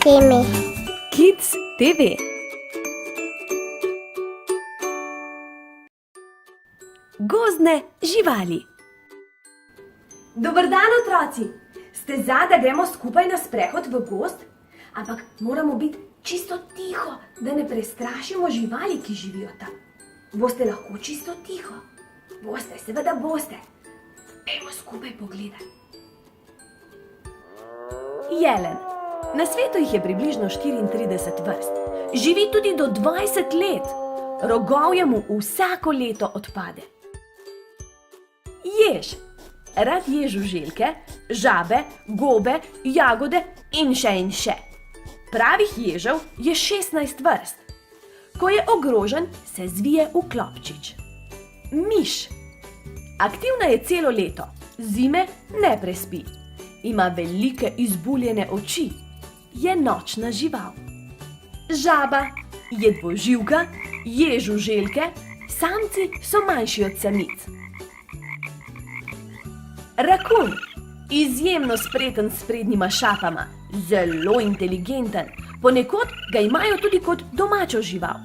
TV. Kids TV. Gozdne živali. Dober dan, otroci! Ste za, da gremo skupaj na sprehod v gozd? Ampak moramo biti čisto tiho, da ne prestrašimo živali, ki živijo tam. Boste lahko čisto tiho? Boste, seveda boste. Pejmo skupaj pogledati. Jelen. Na svetu jih je približno 34 vrst. Živi tudi do 20 let. Rogovje mu vsako leto odpade. Jež. Rad je žuželke, žabe, gobe, jagode in še. Pravih ježev je 16 vrst. Ko je ogrožen, se zvije v klobčič. Miš. Aktivna je celo leto, zime ne prespi. Ima velike izbuljene oči. Je nočna žival. Žaba je dvoživka, je žuželke, samci so manjši od samic. Rakun. Izjemno spreten s prednjima šapama, zelo inteligenten, ponekod ga imajo tudi kot domačo žival.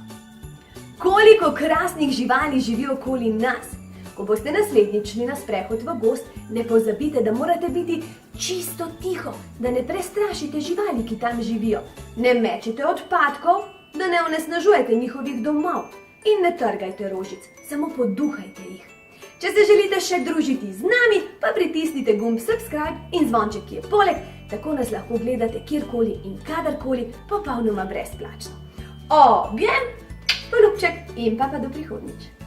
Koliko krasnih živali živi okoli nas! Ko boste naslednjič šli na sprehod v gozd, ne pozabite, da morate biti čisto tiho, da ne prestrašite živali, ki tam živijo. Ne mečite odpadkov, da ne onesnažujete njihovih domov. In ne trgajte rožic, samo poduhajte jih. Če se želite še družiti z nami, pa pritisnite gumb subscribe in zvonček, ki je poleg, tako nas lahko gledate kjerkoli in kadarkoli, popolnoma brezplačno. Objem, poljubček in pa do prihodnjič.